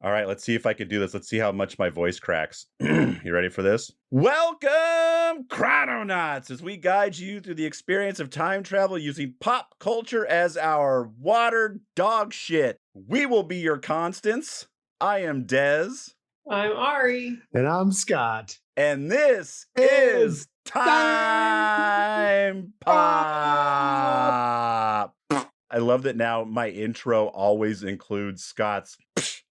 All right, let's see if I can do this. Let's see how much my voice cracks. You ready for this? Welcome, Chrononauts, as we guide you through the experience of time travel using pop culture as our water dog shit. We will be your constants. I am Dez. I'm Ari. And I'm Scott. And this is Time Pop. I love that now my intro always includes Scott's.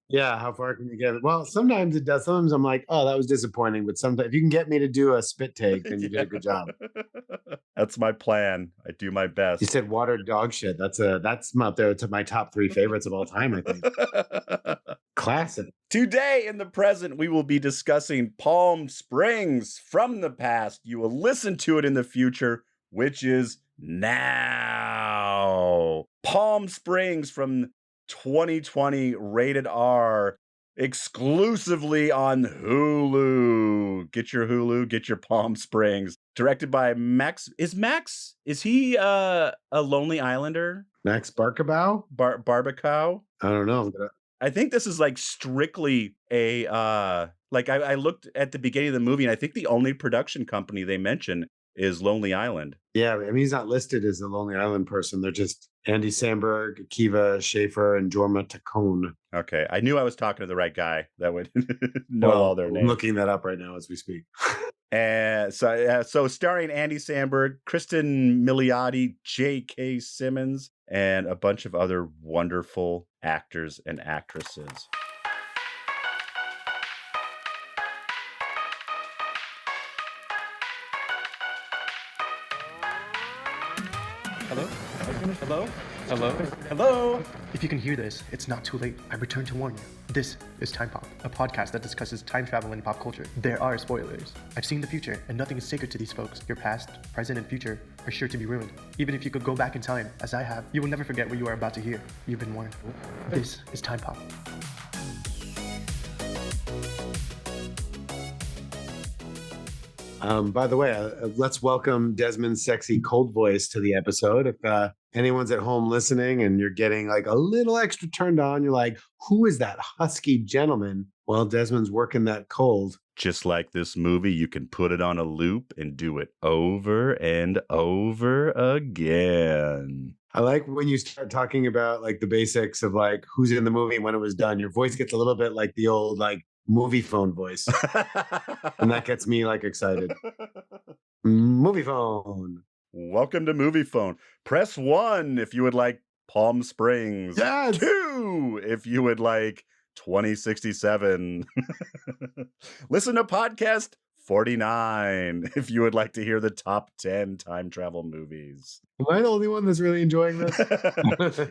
Yeah, how far can you get it? Well, sometimes it does. Sometimes I'm like, oh, that was disappointing. But sometimes if you can get me to do a spit take, then you did a good job. That's my plan. I do my best. You said water dog shit. That's up there to my top 3 favorites of all time, I think. Classic. Today in the present, we will be discussing Palm Springs from the past. You will listen to it in the future, which is now. Palm Springs from 2020, rated R, exclusively on Hulu. Get your Hulu, get your Palm Springs. Directed by Max. Is he a Lonely Islander? Max Barkabow? Barbacow? I don't know. I think this is like strictly a I looked at the beginning of the movie and I think the only production company they mention is Lonely Island. Yeah, I mean, he's not listed as a Lonely Island person. They're just Andy Samberg, Akiva Schaffer, and Jorma Taccone. Okay, I knew I was talking to the right guy that would know all their names. I'm looking that up right now as we speak. And so starring Andy Samberg, Kristen Milioti, J.K. Simmons, and a bunch of other wonderful actors and actresses. Hello? Hello? Hello? Hello? If you can hear this, it's not too late. I return to warn you. This is Time Pop, a podcast that discusses time travel and pop culture. There are spoilers. I've seen the future, and nothing is sacred to these folks. Your past, present, and future are sure to be ruined. Even if you could go back in time, as I have, you will never forget what you are about to hear. You've been warned. This is Time Pop. By the way, let's welcome Desmond's sexy cold voice to the episode. If anyone's at home listening and you're getting like a little extra turned on, you're like, who is that husky gentleman? Well, Desmond's working that cold. Just like this movie, you can put it on a loop and do it over and over again. I like when you start talking about like the basics of like who's in the movie and when it was done. Your voice gets a little bit like the old like movie phone voice. And that gets me like excited. Movie phone. Welcome to Movie Phone. Press 1 if you would like Palm Springs. Yes. 2 if you would like 2067. Listen to podcast 49 if you would like to hear the top 10 time travel movies. Am I the only one that's really enjoying this?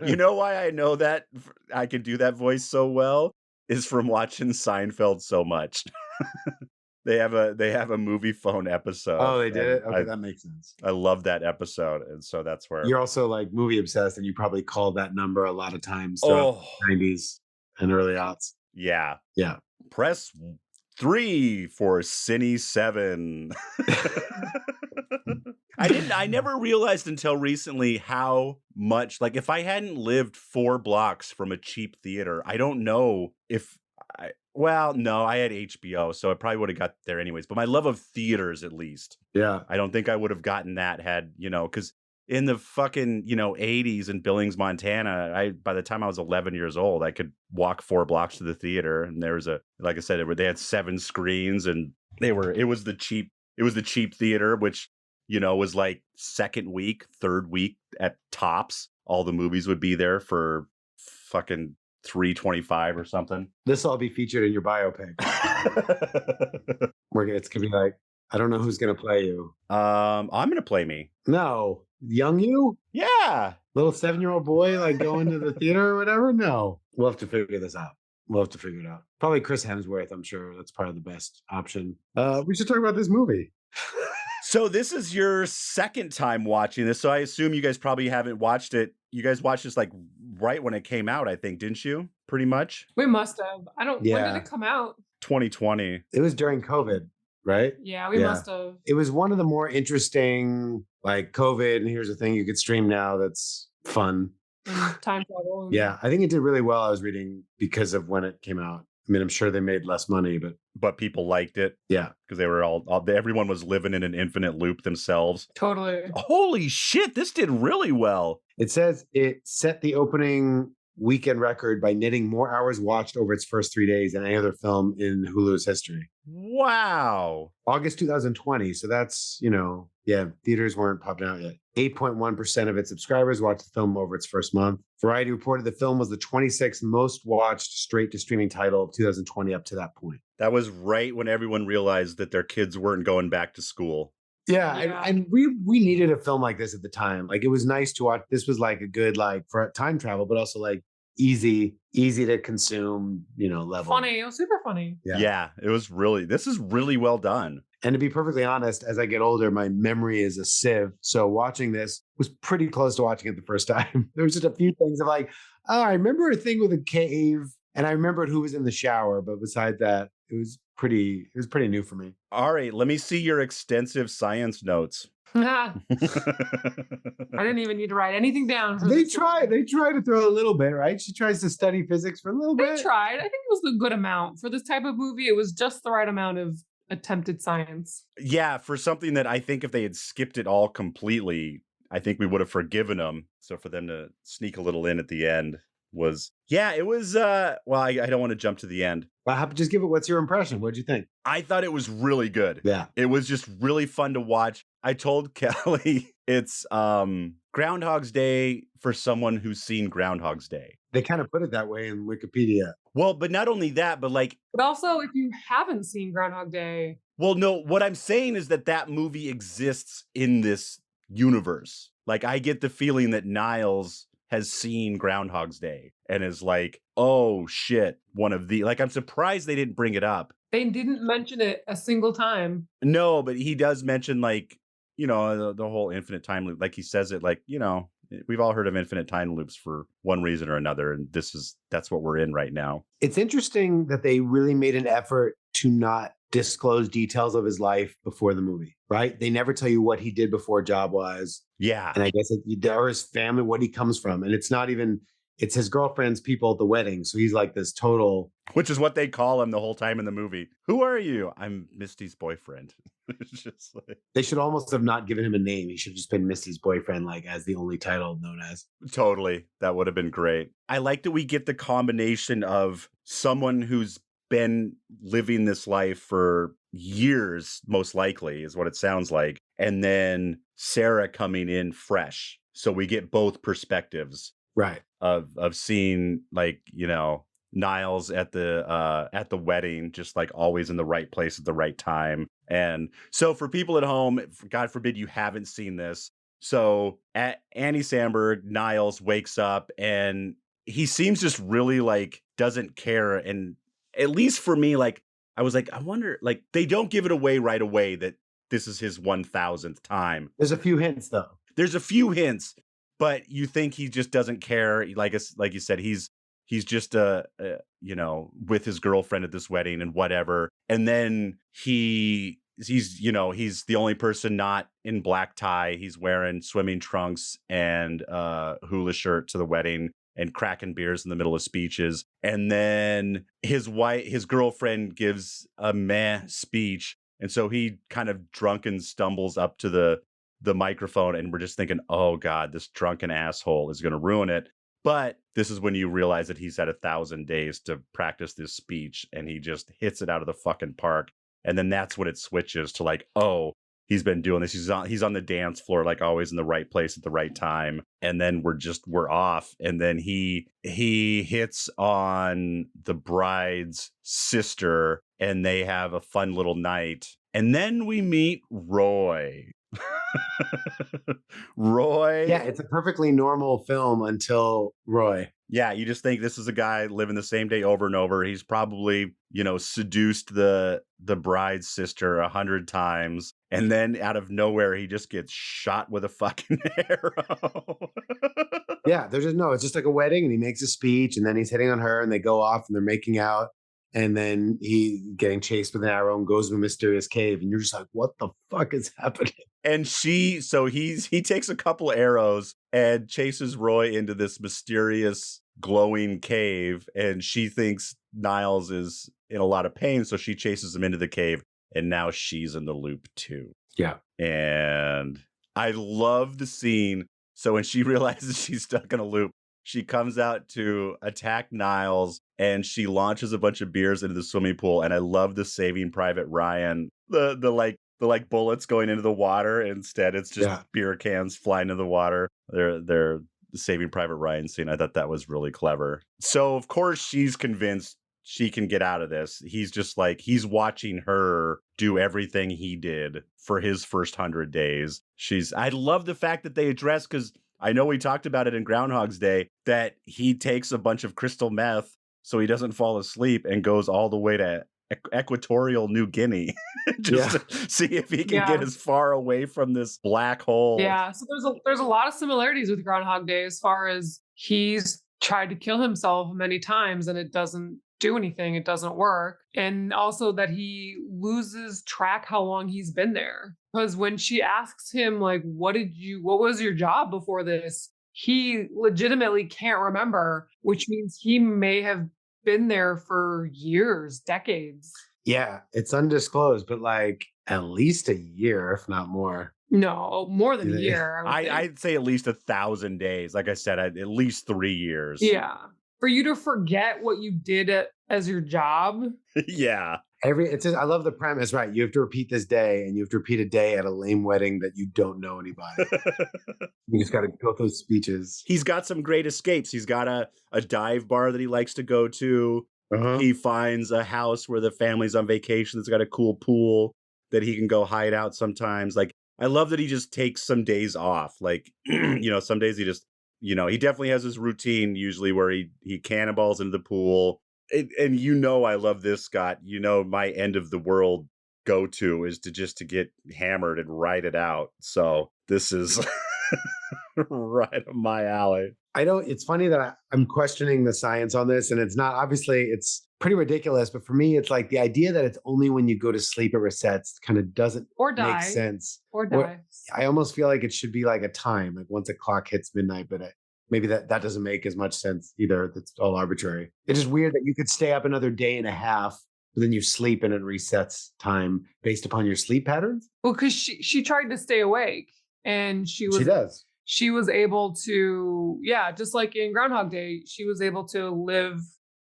You know why I know that I can do that voice so well? Is from watching Seinfeld so much. They have a movie phone episode. Oh, they did it? Okay, that makes sense. I love that episode. And so that's where you're also like movie obsessed and you probably called that number a lot of times throughout the 90s and early aughts. Yeah. Yeah. Press 3 for Cine 7. I never realized until recently how much, like if I hadn't lived 4 blocks from a cheap theater, I don't know if I had HBO, so I probably would have got there anyways. But my love of theaters, at least. Yeah. I don't think I would have gotten that had, because in the fucking, 80s in Billings, Montana, by the time I was 11 years old, I could walk 4 blocks to the theater. And there was like I said, they had 7 screens and it was the cheap theater, which, was like second week, third week at tops. All the movies would be there for fucking $3.25 or something. This will all be featured in your biopic. It's gonna be like, I don't know who's gonna play you. I'm gonna play me. No, young you? Yeah, little 7-year-old boy like going to the theater or whatever. No, we'll have to figure this out. We'll have to figure it out. Probably Chris Hemsworth. I'm sure that's probably the best option. We should talk about this movie. So this is your second time watching this, so I assume you guys probably haven't watched it. You guys watched this like right when it came out, I think, didn't you? Pretty much. We must have. When did it come out? 2020. It was during COVID, right? Yeah, we must have. It was one of the more interesting, like COVID, and here's the thing you could stream now that's fun and time travel. And Yeah, I think it did really well. I was reading because of when it came out. I mean, I'm sure they made less money, but people liked it yeah. because they were everyone was living in an infinite loop themselves. Totally. Holy shit, this did really well. It says it set the opening weekend record by netting more hours watched over its first 3 days than any other film in Hulu's history. Wow. August 2020. So that's, theaters weren't popping out yet. 8.1% of its subscribers watched the film over its first month. Variety reported the film was the 26th most watched straight to streaming title of 2020 up to that point. That was right when everyone realized that their kids weren't going back to school. Yeah, and we needed a film like this at the time. Like, it was nice to watch. This was like a good, like, for time travel, but also like easy to consume, level. Funny. It was super funny. Yeah, this is really well done. And to be perfectly honest, as I get older, my memory is a sieve. So watching this was pretty close to watching it the first time. There was just a few things of like, oh, I remember a thing with a cave, and I remembered who was in the shower. But besides that, it was pretty new for me. All right, let me see your extensive science notes. I didn't even need to write anything down. They try to throw a little bit, right? She tries to study physics for a little bit. They tried. I think it was a good amount. For this type of movie, it was just the right amount of attempted science. Yeah, for something that I think if they had skipped it all completely, I think we would have forgiven them. So for them to sneak a little in at the end was, it was, well, I don't want to jump to the end. Well, just give it, what's your impression? What'd you think? I thought it was really good. Yeah. It was just really fun to watch. I told Kelly it's Groundhog's Day for someone who's seen Groundhog's Day. They kind of put it that way in Wikipedia. Well, but not only that, but like... But also, if you haven't seen Groundhog Day... Well, no, what I'm saying is that movie exists in this universe. Like, I get the feeling that Niles has seen Groundhog's Day and is like, oh shit, one of the... Like, I'm surprised they didn't bring it up. They didn't mention it a single time. No, but he does mention, like, the whole infinite time loop. Like, he says it like, we've all heard of infinite time loops for one reason or another, and that's what we're in right now. It's interesting that they really made an effort to not disclose details of his life before the movie, right? They never tell you what he did before job-wise. Yeah. And I guess or his family, what he comes from. And it's his girlfriend's people at the wedding. So he's like this total... Which is what they call him the whole time in the movie. Who are you? I'm Misty's boyfriend. It's just like... They should almost have not given him a name. He should have just been Misty's boyfriend, like, as the only title known as. Totally. That would have been great. I like that we get the combination of someone who's been living this life for years, most likely, is what it sounds like. And then Sarah coming in fresh. So we get both perspectives. Right. Of seeing, like, Niles at the wedding, just like always in the right place at the right time. And so for people at home, God forbid you haven't seen this. So at Andy Samberg, Niles wakes up and he seems just really like doesn't care. And at least for me, like, I was like, I wonder, like, they don't give it away right away that this is his 1000th time. There's a few hints though. There's a few hints, but you think he just doesn't care. Like you said, he's just with his girlfriend at this wedding and whatever. And then he's the only person not in black tie. He's wearing swimming trunks and hula shirt to the wedding and cracking beers in the middle of speeches. And then his girlfriend gives a meh speech. And so he kind of drunken stumbles up to the microphone, and we're just thinking, oh God, this drunken asshole is going to ruin it. But this is when you realize that he's had 1,000 days to practice this speech, and he just hits it out of the fucking park. And then that's when it switches to like, oh, he's been doing this. He's on the dance floor, like always in the right place at the right time. And then we're off. And then he hits on the bride's sister, and they have a fun little night. And then we meet Roy. Roy. Yeah, it's a perfectly normal film until Roy. Yeah, you just think this is a guy living the same day over and over. He's probably, seduced the bride's sister 100 times. And then out of nowhere, he just gets shot with a fucking arrow. Yeah, it's just like a wedding, and he makes a speech, and then he's hitting on her, and they go off and they're making out. and then he getting chased with an arrow and goes to a mysterious cave, and you're just like, what the fuck is happening? And he takes a couple arrows and chases Roy into this mysterious glowing cave, and she thinks Niles is in a lot of pain, so she chases him into the cave, and now she's in the loop too. Yeah. And I love the scene. So when she realizes she's stuck in a loop, she comes out to attack Niles, and she launches a bunch of beers into the swimming pool. And I love the Saving Private Ryan, the bullets going into the water. Instead, it's just beer cans flying into the water. They're the Saving Private Ryan scene. I thought that was really clever. So of course she's convinced she can get out of this. He's just like, he's watching her do everything he did for his first 100 days. I love the fact that they address, because I know we talked about it in Groundhog's Day, that he takes a bunch of crystal meth so he doesn't fall asleep and goes all the way to Equatorial New Guinea just to see if he can get as far away from this black hole. Yeah, so there's a lot of similarities with Groundhog Day as far as he's tried to kill himself many times and it doesn't do anything, it doesn't work. And also that he loses track how long he's been there. Because when she asks him, like, what was your job before this? He legitimately can't remember, which means he may have been there for years, decades. Yeah, it's undisclosed, but like at least a year, if not more. No, more than a year. I'd say at least 1,000 days. Like I said, at least 3 years. Yeah. For you to forget what you did as your job. Yeah. I love the premise, right? You have to repeat this day, and you have to repeat a day at a lame wedding that you don't know anybody. You just got to go through speeches. He's got some great escapes. He's got a dive bar that he likes to go to. He finds a house where the family's on vacation that's got a cool pool that he can go hide out sometimes. Like, I love that he just takes some days off. Like, some days he just, he definitely has his routine usually where he cannonballs into the pool. And I love this, Scott. My end of the world go-to is to get hammered and ride it out. So this is right up my alley. It's funny that I'm questioning the science on this, and it's not, obviously it's pretty ridiculous, but for me, it's like the idea that it's only when you go to sleep it resets kind of doesn't make sense. Or die. I almost feel like it should be like a time, like once a clock hits midnight, but maybe that doesn't make as much sense either. That's all arbitrary. It's just weird that you could stay up another day and a half, but then you sleep and it resets time based upon your sleep patterns. Well, because she tried to stay awake, and she does. She was able to, just like in Groundhog Day, she was able to live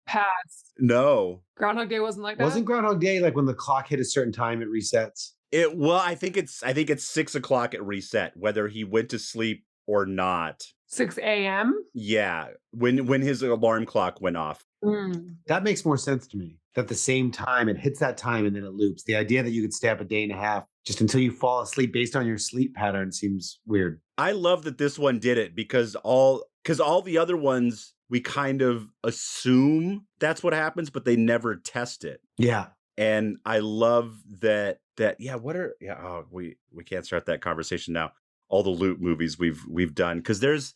past. No. Groundhog Day wasn't like that? Wasn't Groundhog Day like when the clock hit a certain time, it resets? I think it's 6:00 at reset, whether he went to sleep or not. 6 a.m.? Yeah, when his alarm clock went off. That makes more sense to me. At the same time, it hits that time and then it loops. The idea that you could stay up a day and a half just until you fall asleep based on your sleep pattern seems weird. I love that this one did it because all the other ones, we kind of assume that's what happens, but they never test it. Yeah. And I love that, we can't start that conversation now. All the loop movies we've done, because there's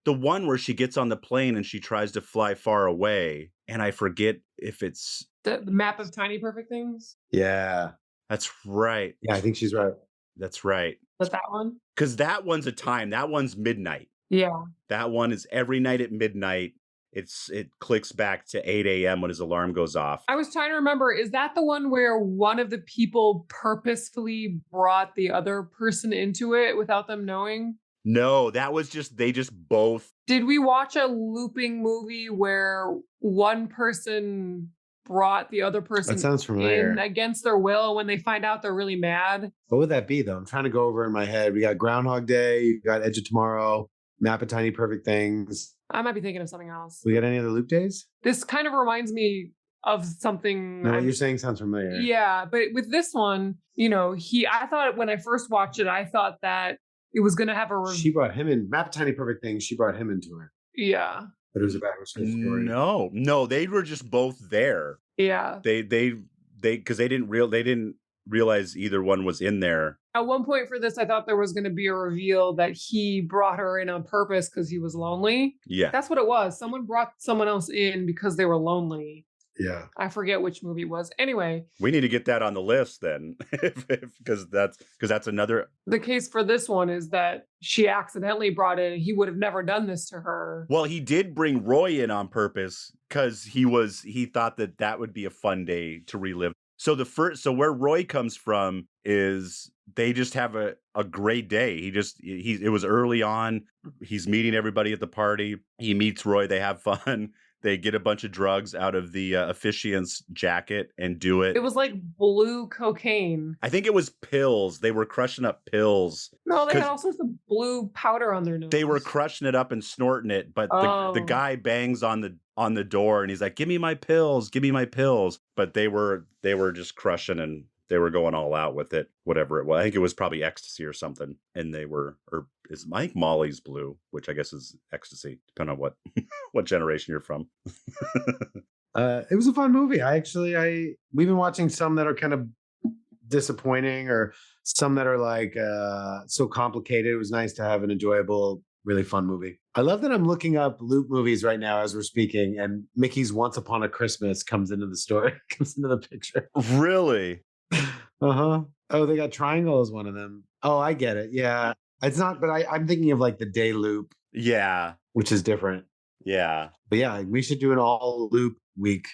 the one where she gets on the plane and she tries to fly far away, and I forget if it's the map of Tiny Perfect Things. Yeah, that's right. Yeah, I think she's right. That's right. But that one, because that one's a time. That one's midnight. Yeah, that one is every night at midnight. It clicks back to 8 a.m. when his alarm goes off. I was trying to remember, is that the one where one of the people purposefully brought the other person into it without them knowing? No, that was they just both. Did we watch a looping movie where one person brought the other person that sounds familiar. In against their will when they find out they're really mad? What would that be, though? I'm trying to go over in my head. We got Groundhog Day, you got Edge of Tomorrow, Map of Tiny Perfect Things. I might be thinking of something else. We got any other loop days? This kind of reminds me of something. No, what you're saying sounds familiar. Yeah, but with this one, I thought when I first watched it, I thought that it was going to have She brought him in. Map of Tiny Perfect Things, she brought him into it. Yeah. But it was a backwards story. No, they were just both there. Yeah. They because they didn't realize either one was in there. At one point for this, I thought there was going to be a reveal that he brought her in on purpose because he was lonely. Yeah. That's what it was. Someone brought someone else in because they were lonely. Yeah. I forget which movie it was. Anyway, We need to get that on the list then, because that's another. the case for this one is that she accidentally brought in, he would have never done this to her. Well, he did bring Roy in on purpose because he thought that would be a fun day to relive. So where Roy comes from is they just have a great day. It was early on. He's meeting everybody at the party. He meets Roy. They have fun. They get a bunch of drugs out of the officiant's jacket and do it. It was like blue cocaine. I think it was pills. They were crushing up pills. No, they had 'Cause all sorts of blue powder on their nose. They were crushing it up and snorting it, but the Oh. guy bangs on the door and he's like, "Give me my pills, give me my pills." But they were just crushing and they were going all out with it, whatever it was. I think it was probably ecstasy or something. And I think Molly's blue, which I guess is ecstasy, depending on what what generation you're from. It was a fun movie. We've been watching some that are kind of disappointing or some that are like so complicated. It was nice to have an enjoyable, really fun movie. I love that I'm looking up loop movies right now as we're speaking, and Mickey's Once Upon a Christmas comes into the story, comes into the picture. Really? Uh-huh. Oh, they got Triangle as one of them. Oh, I get it. Yeah. It's not, but I'm thinking of like the day loop, Yeah. which is different. Yeah. But yeah, we should do an all loop week.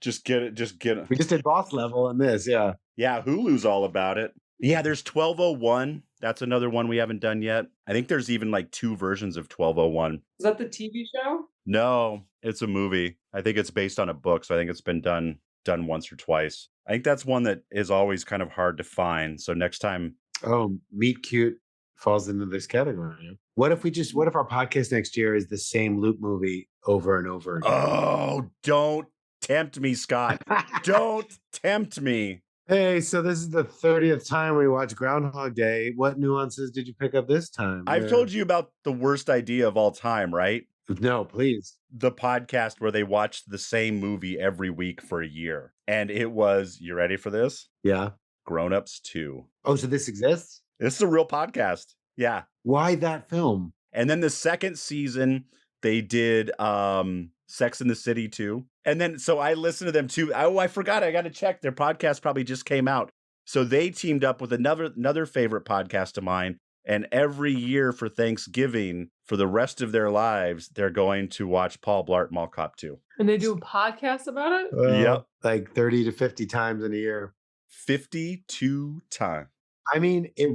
Just get it. We just did Boss Level and this, yeah. Yeah, Hulu's all about it. Yeah, there's 1201. That's another one we haven't done yet. I think there's even like 2 versions of 1201. Is that the TV show? No, it's a movie. I think it's based on a book, so I think it's been done once or twice. I think that's one that is always kind of hard to find. So next time. Oh, Meet Cute falls into this category. What if our podcast next year is the same loop movie over and over again? Oh, don't tempt me, Scott. Don't tempt me. Hey, so this is the 30th time we watch Groundhog Day. What nuances did you pick up this time? I've told you about the worst idea of all time, right? No, please. The podcast where they watched the same movie every week for a year. And it was, you ready for this? Yeah. Grown Ups 2. Oh, so this exists? This is a real podcast. Yeah. Why that film? And then the second season, they did Sex in the City 2. And then, so I listened to them too. Oh, I forgot. I got to check. Their podcast probably just came out. So they teamed up with another favorite podcast of mine. And every year for Thanksgiving, for the rest of their lives, they're going to watch Paul Blart Mall Cop 2. And they do a podcast about it? Yep. Like 30 to 50 times in a year. 52 times. I mean, you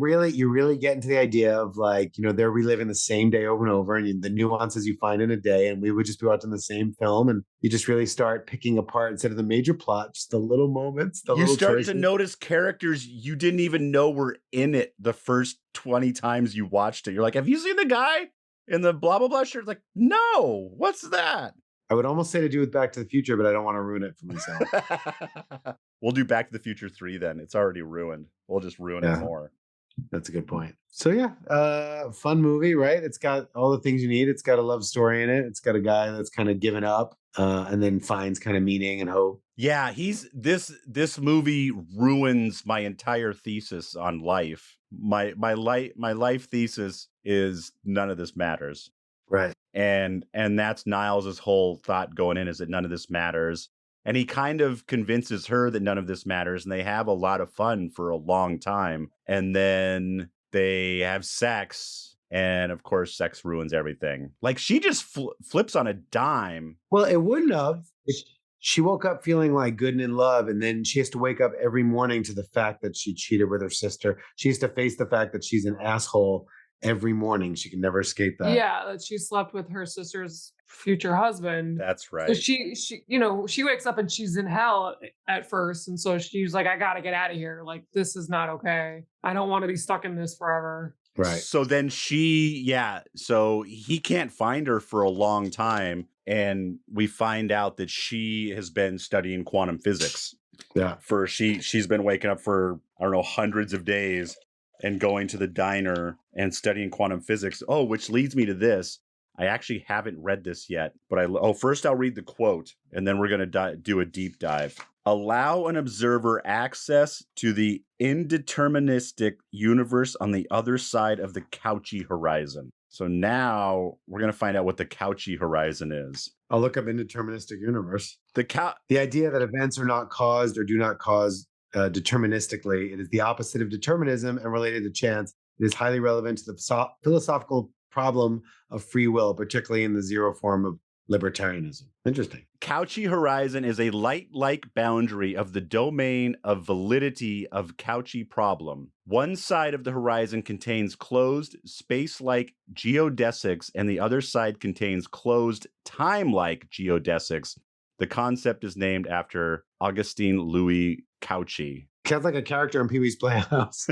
really get into the idea of like, they're reliving the same day over and over and the nuances you find in a day. And we would just be watching the same film and you just really start picking apart instead of the major plot, just the little moments, You start to notice characters you didn't even know were in it the first 20 times you watched it. You're like, have you seen the guy in the blah, blah, blah shirt? Like, no, what's that? I would almost say to do with Back to the Future, but I don't want to ruin it for myself. We'll do Back to the Future 3 then. It's already ruined. We'll just ruin it more. That's a good point. So yeah, fun movie, right? It's got all the things you need. It's got a love story in it. It's got a guy that's kind of given up and then finds kind of meaning and hope. Yeah, this movie ruins my entire thesis on life. My life thesis is none of this matters. Right. And that's Niles' whole thought going in, is that none of this matters. And he kind of convinces her that none of this matters, and they have a lot of fun for a long time. And then they have sex, and of course, sex ruins everything. Like, she just flips on a dime. Well, it wouldn't have. She woke up feeling like good and in love, and then she has to wake up every morning to the fact that she cheated with her sister. She has to face the fact that she's an asshole every morning. She can never escape that. Yeah, that she slept with her sister's future husband. That's right. So she wakes up and she's in hell at first, and so she's like, I gotta get out of here. Like, this is not okay. I don't want to be stuck in this forever. Right. So then so he can't find her for a long time, and we find out that she has been studying quantum physics. Yeah. She's been waking up for, I don't know, hundreds of days and going to the diner and studying quantum physics. Oh, which leads me to this. I actually haven't read this yet, but first I'll read the quote, and then we're going to do a deep dive. Allow an observer access to the indeterministic universe on the other side of the couchy horizon. So now we're going to find out what the Cauchy horizon is. I'll look up indeterministic universe. The idea that events are not caused or do not cause deterministically. It is the opposite of determinism and related to chance. It is highly relevant to the philosophical problem of free will, particularly in the zero form of libertarianism. Interesting. Cauchy horizon is a light-like boundary of the domain of validity of Cauchy problem. One side of the horizon contains closed space-like geodesics, and the other side contains closed time-like geodesics. The concept is named after Augustin Louis Cauchy. Sounds like a character in Pee-wee's Playhouse.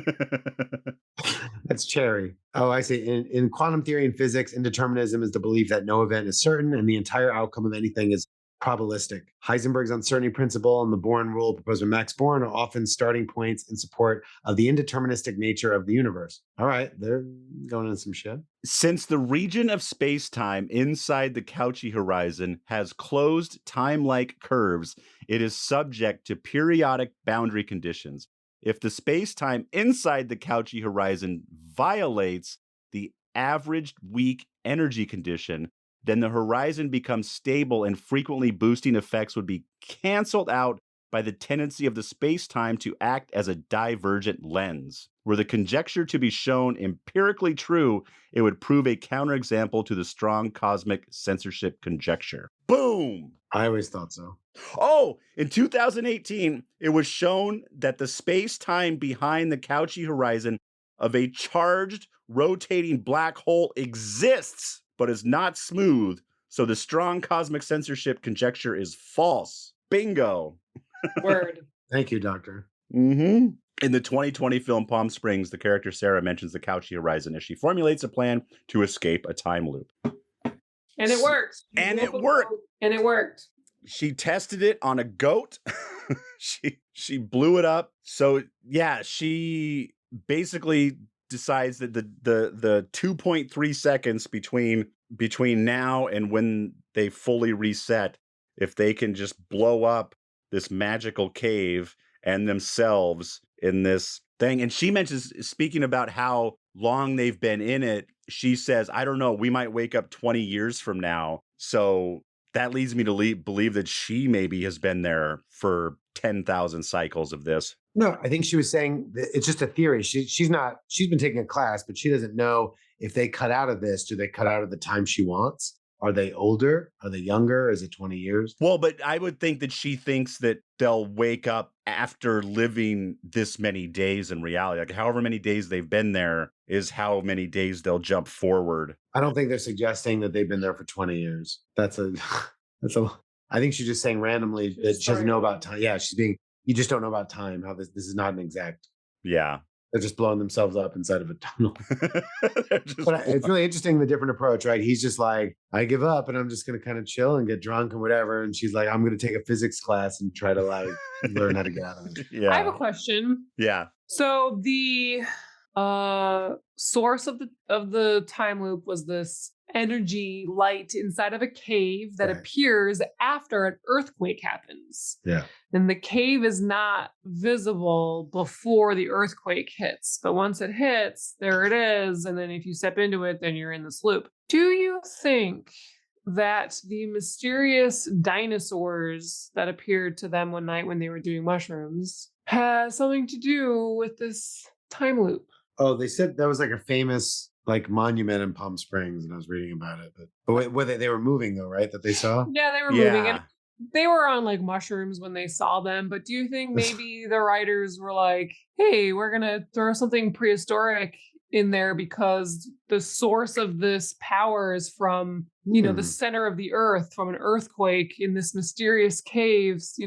That's Cherry. Oh, I see. In quantum theory and physics, indeterminism is the belief that no event is certain and the entire outcome of anything is probabilistic. Heisenberg's uncertainty principle and the Born rule proposed by Max Born are often starting points in support of the indeterministic nature of the universe. All right, they're going into some shit. Since the region of space-time inside the Cauchy horizon has closed time-like curves, it is subject to periodic boundary conditions. If the space-time inside the Cauchy horizon violates the averaged weak energy condition, then the horizon becomes stable and frequently boosting effects would be canceled out by the tendency of the space-time to act as a divergent lens. Were the conjecture to be shown empirically true, it would prove a counterexample to the strong cosmic censorship conjecture. Boom! I always thought so. Oh, in 2018, it was shown that the space-time behind the Cauchy horizon of a charged, rotating black hole exists, but is not smooth, so the strong cosmic censorship conjecture is false. Bingo. Word. Thank you, Doctor. Mm-hmm. In the 2020 film Palm Springs, the character Sarah mentions the Cauchy horizon as she formulates a plan to escape a time loop. And it worked. And it worked. And it worked. She tested it on a goat. she blew it up. So yeah, she basically decides that the 2.3 seconds between now and when they fully reset, if they can just blow up this magical cave and themselves in this thing. And she mentions, speaking about how long they've been in it, she says, I don't know, we might wake up 20 years from now. So that leads me to believe that she maybe has been there for 10,000 cycles of this. No, I think she was saying that it's just a theory. She's been taking a class, but she doesn't know if they cut out of this, do they cut out of the time she wants? Are they older? Are they younger? Is it 20 years? Well, but I would think that she thinks that they'll wake up after living this many days in reality. Like however many days they've been there is how many days they'll jump forward. I don't think they're suggesting that they've been there for 20 years. I think she's just saying randomly that she doesn't know about time. Yeah, you just don't know about time, how this is not an exact. Yeah. They're just blowing themselves up inside of a tunnel. But it's really interesting, the different approach, right? He's just like, I give up and I'm just going to kind of chill and get drunk and whatever. And she's like, I'm going to take a physics class and try to like learn how to get out of it. Yeah. I have a question. Yeah. So the source of the time loop was this energy light inside of a cave that Right. appears after an earthquake happens. Yeah. And the cave is not visible before the earthquake hits. But once it hits, there it is. And then if you step into it, then you're in this loop. Do you think that the mysterious dinosaurs that appeared to them one night when they were doing mushrooms has something to do with this time loop? Oh, they said that was like a famous like monument in Palm Springs, and I was reading about it. But were they were moving though, right? That they saw? Yeah, they were moving. And they were on like mushrooms when they saw them. But do you think maybe the writers were like, hey, we're going to throw something prehistoric in there because the source of this power is from, the center of the earth, from an earthquake in this mysterious caves.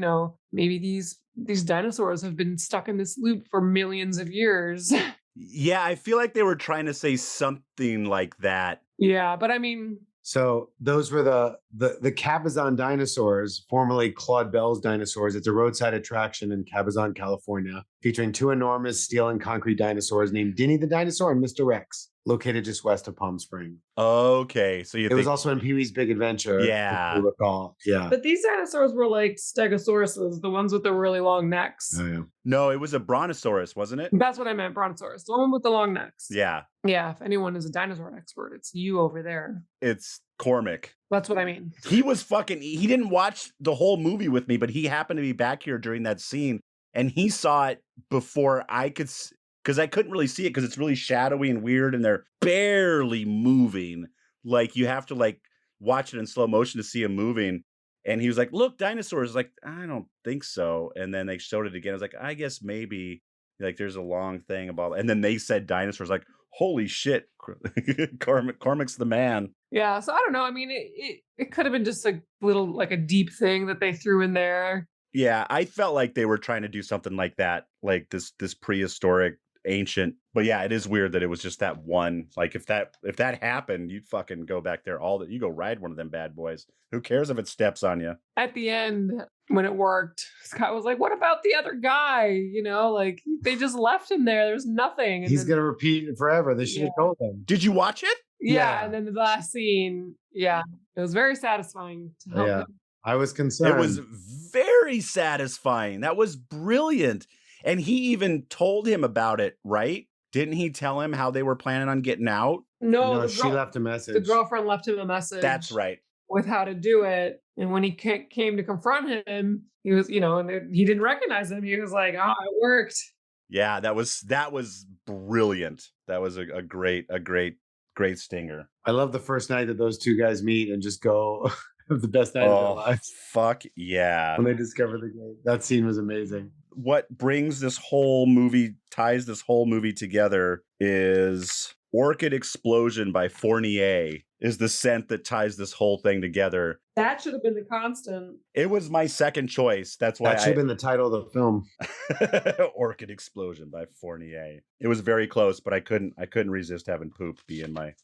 Maybe these dinosaurs have been stuck in this loop for millions of years. Yeah, I feel like they were trying to say something like that. Yeah, but I mean... So those were the Cabazon dinosaurs, formerly Claude Bell's dinosaurs. It's a roadside attraction in Cabazon, California, featuring two enormous steel and concrete dinosaurs named Dinny the Dinosaur and Mr. Rex. located just west of Palm Springs. Okay, so you It think was also in Pee-wee's Big Adventure, if Yeah. you recall. Yeah. But these dinosaurs were like stegosauruses, the ones with the really long necks. Oh, yeah. No, it was a brontosaurus, wasn't it? That's what I meant, brontosaurus, the one with the long necks. Yeah, Yeah, if anyone is a dinosaur expert, it's you over there. it's Cormac. That's what I mean. He didn't watch the whole movie with me, but he happened to be back here during that scene, and he saw it before I could, because I couldn't really see it because it's really shadowy and weird, and they're barely moving. Like, you have to like watch it in slow motion to see him moving. And he was like, "Look, dinosaurs." Like, I don't think so. And then they showed it again. I was like, I guess maybe. Like, there's a long thing about, and then they said dinosaurs. Like, holy shit, Cormac's the man. Yeah, so I don't know. I mean, it could have been just a little like a deep thing that they threw in there. Yeah, I felt like they were trying to do something like that, like this prehistoric, ancient. But yeah, it is weird that it was just that one. Like, if that happened, you'd fucking go back there you go ride one of them bad boys. Who cares if it steps on you? At the end, when it worked, Scott was like, "What about the other guy?" You know, like they just left him there. There's nothing. And He's then, going to repeat it forever. They should have told him. Did you watch it? yeah, yeah. and then the last scene, yeah, it was very satisfying to help Yeah. him. I was concerned. It was very satisfying. That was brilliant. And he even told him about it, right? Didn't he tell him how they were planning on getting out? No, she left a message. the girlfriend left him a message. That's right. With how to do it, and when he came to confront him, he was, and he didn't recognize him. He was like, "Oh, it worked." Yeah, that was brilliant. That was a great stinger. I love the first night that those two guys meet and just go have the best night of their lives. Fuck yeah. When they discover the game. That scene was amazing. What ties this whole movie together is Orchid Explosion by Fournier is the scent that ties this whole thing together. That should have been the constant. It was my second choice. That's why that should have been the title of the film. Orchid Explosion by Fournier. It was very close, but I couldn't resist having poop be in my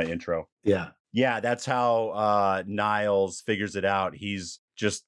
intro. Yeah. Yeah, that's how Niles figures it out. He's just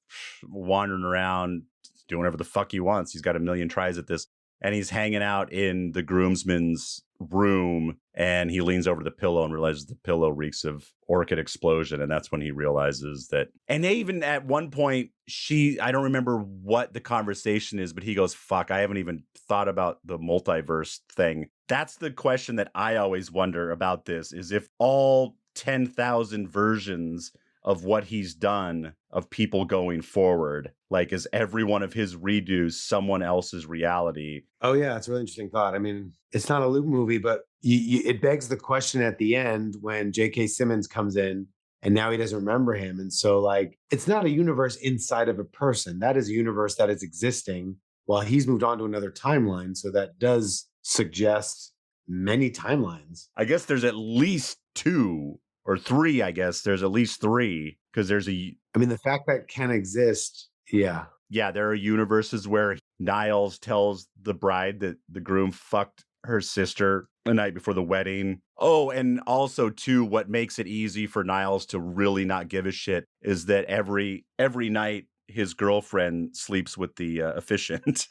wandering around doing whatever the fuck he wants. He's got a million tries at this. And he's hanging out in the groomsman's room, and he leans over the pillow and realizes the pillow reeks of Orchid Explosion. And that's when he realizes that. And they even at one point, I don't remember what the conversation is, but he goes, "Fuck, I haven't even thought about the multiverse thing." That's the question that I always wonder about this, is if all 10,000 versions of what he's done of people going forward, like, is every one of his redos someone else's reality? Oh yeah, it's a really interesting thought. I mean, it's not a loop movie, but it begs the question at the end when J.K. Simmons comes in and now he doesn't remember him. And so, like, it's not a universe inside of a person. That is a universe that is existing while he's moved on to another timeline. So that does suggest many timelines. I guess there's at least 2 or 3. I guess there's at least 3, because there's I mean, the fact that can exist. Yeah. Yeah, there are universes where Niles tells the bride that the groom fucked her sister the night before the wedding. Oh, and also too, what makes it easy for Niles to really not give a shit is that every night his girlfriend sleeps with the officiant.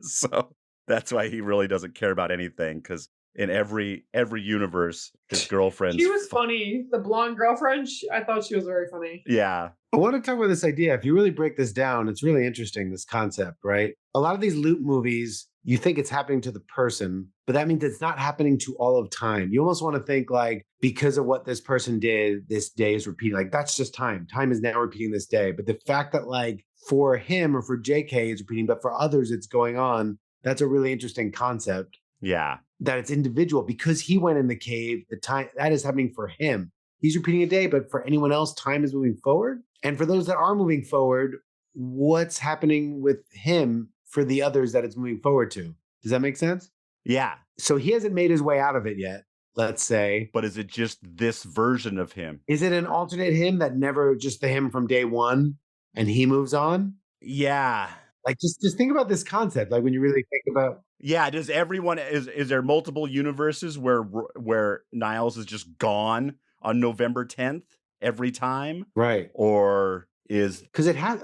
So that's why he really doesn't care about anything, because in every universe, his girlfriend. She was funny. The blonde girlfriend, I thought she was very funny. Yeah. I want to talk about this idea. If you really break this down, it's really interesting, this concept, right? A lot of these loop movies, you think it's happening to the person, but that means it's not happening to all of time. You almost want to think like, because of what this person did, this day is repeating. Like, that's just time. Time is now repeating this day. But the fact that, like, for him or for JK it's repeating, but for others it's going on, that's a really interesting concept. Yeah. That it's individual because he went in the cave, the time that is happening for him. He's repeating a day, but for anyone else, time is moving forward. And for those that are moving forward, what's happening with him for the others that it's moving forward to? Does that make sense? Yeah. So he hasn't made his way out of it yet, let's say. But is it just this version of him? Is it an alternate him that never just the him from day one and he moves on? Yeah. Like, just think about this concept. Like, when you really think about. Yeah, does everyone is there multiple universes where Niles is just gone on November 10th every time? Right. Or is because it has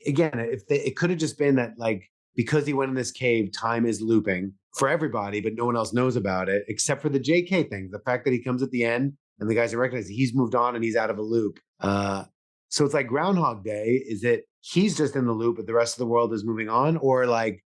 again, if it could have just been that, like, because he went in this cave, time is looping for everybody, but no one else knows about it except for the JK thing. The fact that he comes at the end and the guys are recognizing he's moved on and he's out of a loop. So it's like Groundhog Day. Is it he's just in the loop, but the rest of the world is moving on? Or like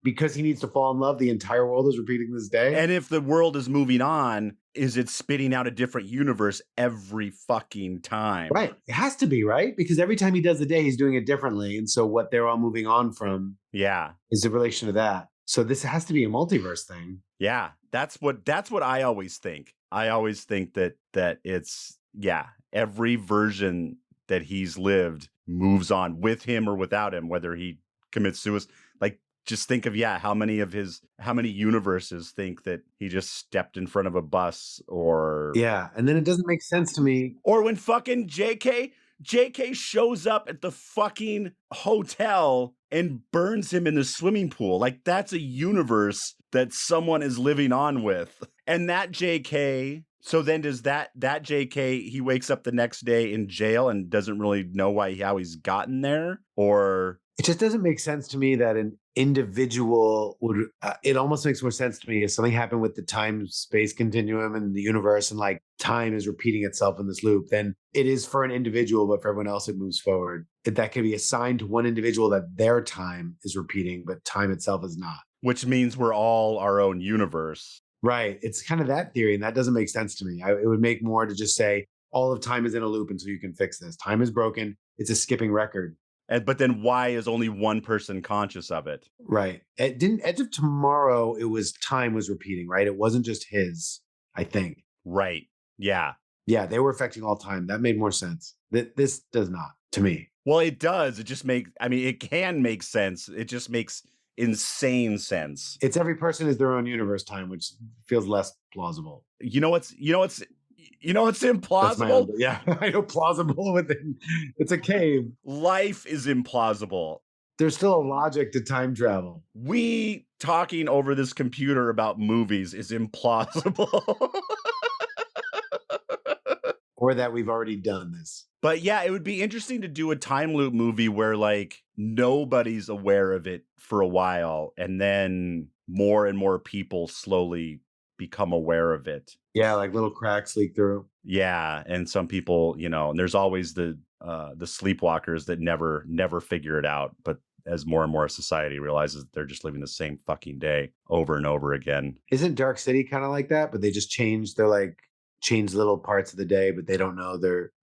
because he needs to fall in love, the entire world is repeating this day? And if the world is moving on, is it spitting out a different universe every fucking time? Right. It has to be, right? Because every time he does the day, he's doing it differently. And so what they're all moving on from is the relation to that. So this has to be a multiverse thing. Yeah. That's what I always think. I always think that it's every version that he's lived moves on with him or without him, whether he commits suicide. Like, just think of how many universes think that he just stepped in front of a bus or and then it doesn't make sense to me. Or when fucking JK shows up at the fucking hotel and burns him in the swimming pool. Like, that's a universe that someone is living on with. And that JK, so then does that JK, he wakes up the next day in jail and doesn't really know how he's gotten there? Or it just doesn't make sense to me that an individual would, it almost makes more sense to me if something happened with the time-space continuum and the universe and like time is repeating itself in this loop, then it is for an individual, but for everyone else, it moves forward. That can be assigned to one individual that their time is repeating, but time itself is not. Which means we're all our own universe. Right. It's kind of that theory, and that doesn't make sense to me. It would make more to just say all of time is in a loop until you can fix this. Time is broken. It's a skipping record. But then why is only one person conscious of it? Right. It didn't Edge of Tomorrow, it was time was repeating, right? It wasn't just his, I think. Right. Yeah. Yeah, they were affecting all time. That made more sense. This does not, to me. Well, it does. It just it can make sense. It just makes insane sense. It's every person is their own universe time, which feels less plausible. You know what's implausible? I know plausible within. It's a cave. Life is implausible. There's still a logic to time travel. We talking over this computer about movies is implausible. Or that we've already done this. But yeah, it would be interesting to do a time loop movie where like nobody's aware of it for a while and then more and more people slowly become aware of it. Yeah, like little cracks leak through. Yeah, and some people, and there's always the sleepwalkers that never figure it out, but as more and more society realizes that they're just living the same fucking day over and over again. Isn't Dark City kind of like that? But they just change little parts of the day, but they don't know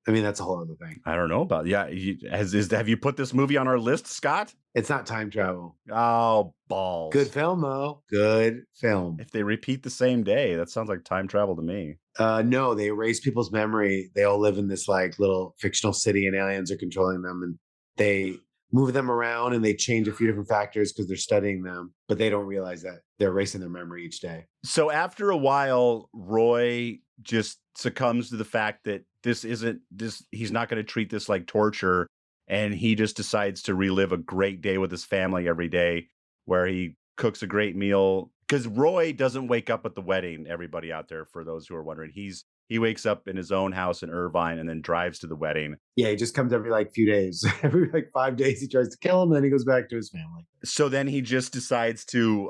that's a whole other thing. I don't know about. Yeah. Have you put this movie on our list, Scott? It's not time travel. Oh, balls. Good film, though. Good film. If they repeat the same day, that sounds like time travel to me. No, they erase people's memory. They all live in this like little fictional city and aliens are controlling them. And they move them around and they change a few different factors because they're studying them, but they don't realize that they're erasing their memory each day. So after a while, Roy just succumbs to the fact that he's not going to treat this like torture. And he just decides to relive a great day with his family every day where he cooks a great meal. Because Roy doesn't wake up at the wedding, everybody out there, for those who are wondering. He wakes up in his own house in Irvine and then drives to the wedding. Yeah, he just comes every few days. Every 5 days he tries to kill him, then he goes back to his family. So then he just decides to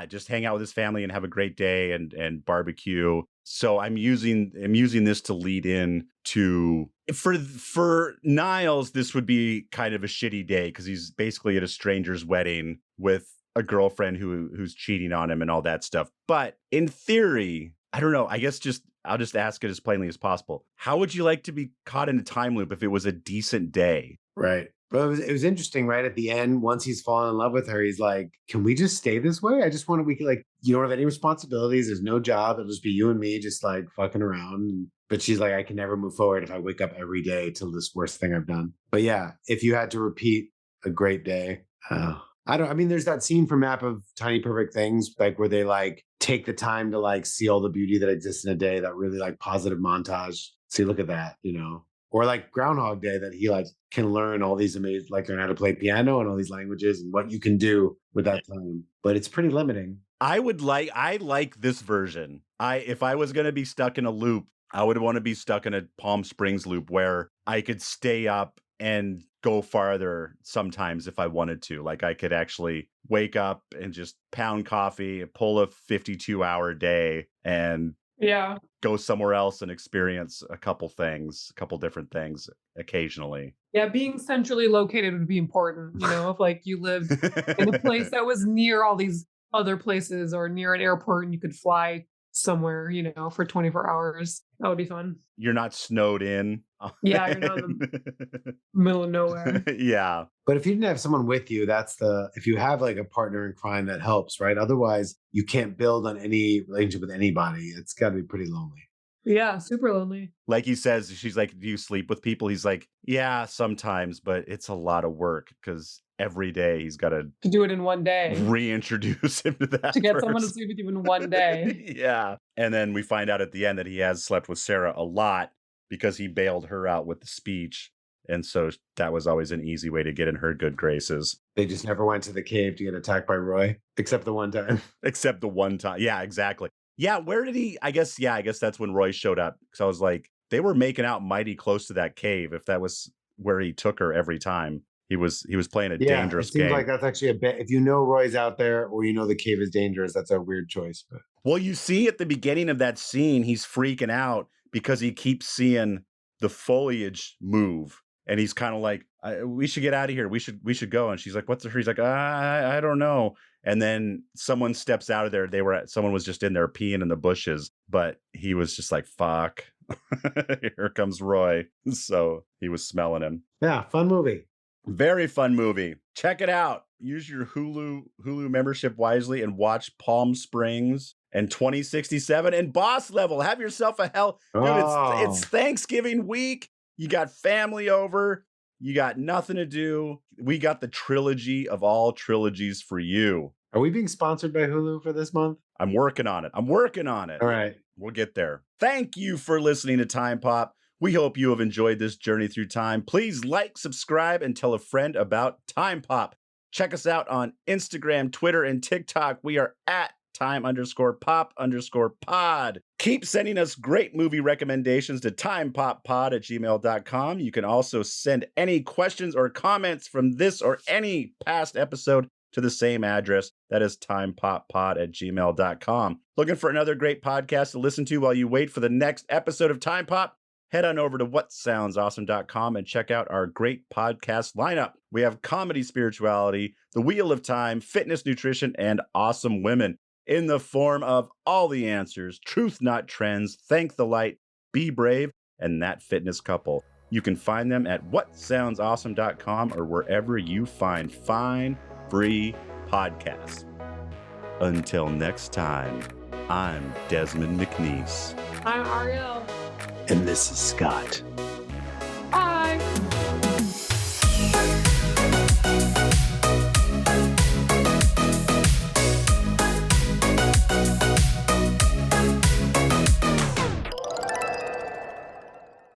just hang out with his family and have a great day and barbecue. So I'm using this to lead in to for Niles, this would be kind of a shitty day because he's basically at a stranger's wedding with a girlfriend who's cheating on him and all that stuff. But in theory, I don't know. I guess I'll just ask it as plainly as possible. How would you like to be caught in a time loop if it was a decent day? Right. But it was interesting, right? At the end, once he's fallen in love with her, he's like, can we just stay this way? You don't have any responsibilities. There's no job. It'll just be you and me just like fucking around. But she's like, I can never move forward if I wake up every day till this worst thing I've done. But yeah, if you had to repeat a great day, there's that scene from Map of Tiny Perfect Things, like where they like take the time to like see all the beauty that exists in a day, that really like positive montage. See, look at that, or like Groundhog Day, that he like can learn all these amazing, like learn how to play piano and all these languages and what you can do with that time. But it's pretty limiting. I like this version. If I was going to be stuck in a loop, I would want to be stuck in a Palm Springs loop where I could stay up and go farther sometimes if I wanted to. Like I could actually wake up and just pound coffee, pull a 52-hour day, and Yeah. go somewhere else and experience a couple different things occasionally. Yeah, being centrally located would be important, if like you lived in a place that was near all these other places or near an airport and you could fly somewhere, for 24 hours. That would be fun. You're not snowed in. Yeah, you're not in the middle of nowhere. Yeah. But if you didn't have someone with you, if you have like a partner in crime, that helps, right? Otherwise, you can't build on any relationship with anybody. It's got to be pretty lonely. Yeah, super lonely. Like he says, she's like, do you sleep with people? He's like, yeah, sometimes, but it's a lot of work because every day he's got to do it in one day. Reintroduce him to that to get someone to sleep with you in one day. Yeah. And then we find out at the end that he has slept with Sarah a lot because he bailed her out with the speech. And so that was always an easy way to get in her good graces. They just never went to the cave to get attacked by Roy, except the one time. Except the one time. Yeah, exactly. Yeah, where did he? I guess that's when Roy showed up. Because I was like, they were making out mighty close to that cave. If that was where he took her every time, he was playing a dangerous game. It seems like that's actually a bit. If you know Roy's out there or the cave is dangerous, that's a weird choice. But well, you see at the beginning of that scene, he's freaking out because he keeps seeing the foliage move. And he's kind of like, we should get out of here. We should go. And she's like, what's the hurry? He's like, I don't know. And then someone steps out of there. Someone was just in there peeing in the bushes, but he was just like, fuck, here comes Roy. So he was smelling him. Yeah. Fun movie. Very fun movie. Check it out. Use your Hulu membership wisely and watch Palm Springs and 2067 and Boss Level. Have yourself a hell. Dude, it's Thanksgiving week. You got family over. You got nothing to do. We got the trilogy of all trilogies for you. Are we being sponsored by Hulu for this month? I'm working on it. All right. We'll get there. Thank you for listening to Time Pop. We hope you have enjoyed this journey through time. Please like, subscribe, and tell a friend about Time Pop. Check us out on Instagram, Twitter, and TikTok. We are at time_pop_pod. Keep sending us great movie recommendations to timepoppod@gmail.com. You can also send any questions or comments from this or any past episode to the same address. That is timepoppod@gmail.com. Looking for another great podcast to listen to while you wait for the next episode of Time Pop? Head on over to whatsoundsawesome.com and check out our great podcast lineup. We have comedy, spirituality, the Wheel of Time, fitness, nutrition, and awesome women in the form of All the Answers, Truth Not Trends, Thank the Light, Be Brave, and That Fitness Couple. You can find them at whatsoundsawesome.com or wherever you find fine, free podcasts. Until next time, I'm Desmond McNeese. I'm Ariel. And this is Scott. Bye.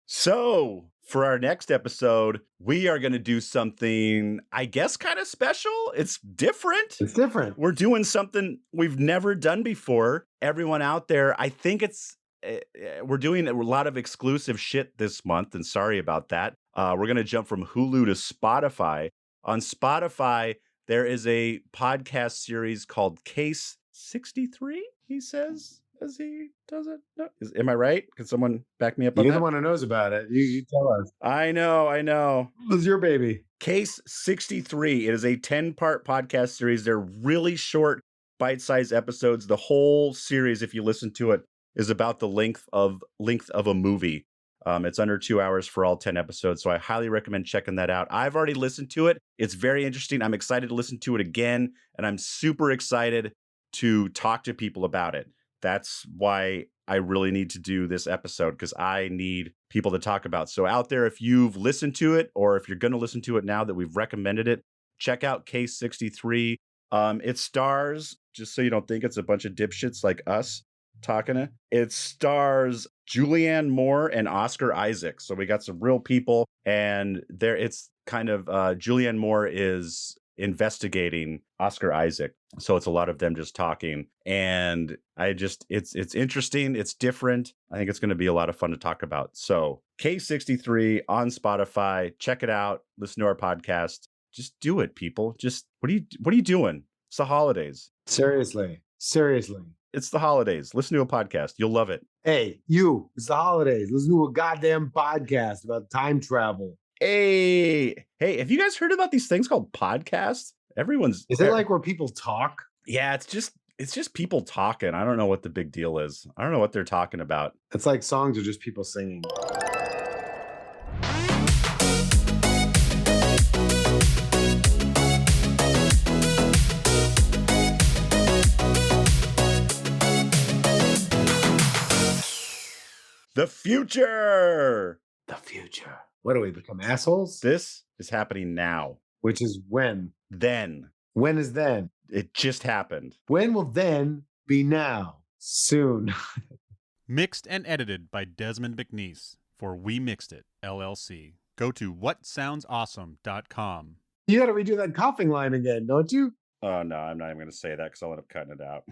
So, for our next episode, we are going to do something, I guess, kind of special. It's different. We're doing something we've never done before. Everyone out there, I think we're doing a lot of exclusive shit this month, and sorry about that. We're going to jump from Hulu to Spotify. On Spotify, there is a podcast series called Case 63, he says, as he does it. No. Am I right? Can someone back me up on that? You're the one who knows about it. You tell us. I know. This is your baby. Case 63. It is a 10-part podcast series. They're really short, bite-sized episodes. The whole series, if you listen to it, is about the length of a movie. It's under 2 hours for all 10 episodes, so I highly recommend checking that out. I've already listened to it. It's very interesting. I'm excited to listen to it again, and I'm super excited to talk to people about it. That's why I really need to do this episode, because I need people to talk about. So out there, if you've listened to it, or if you're going to listen to it now that we've recommended it, check out Case 63. It stars, just so you don't think it's a bunch of dipshits like us talking it. It stars Julianne Moore and Oscar Isaac. So we got some real people, and it's kind of Julianne Moore is investigating Oscar Isaac. So it's a lot of them just talking. And it's interesting. It's different. I think it's going to be a lot of fun to talk about. So K63 on Spotify. Check it out. Listen to our podcast. Just do it, people. Just what are you doing? It's the holidays. Seriously. It's the holidays. Listen to a podcast. You'll love it. Hey, it's the holidays. Listen to a goddamn podcast about time travel. Hey, have you guys heard about these things called podcasts? Is it like where people talk? Yeah, it's just people talking. I don't know what the big deal is. I don't know what they're talking about. It's like songs are just people singing. The future. What do we become, assholes? This is happening now. Which is when? Then. When is then? It just happened. When will then be now? Soon. Mixed and edited by Desmond McNeese for We Mixed It, LLC. Go to whatsoundsawesome.com. You got to redo that coughing line again, don't you? Oh, no, I'm not even going to say that because I'll end up cutting it out.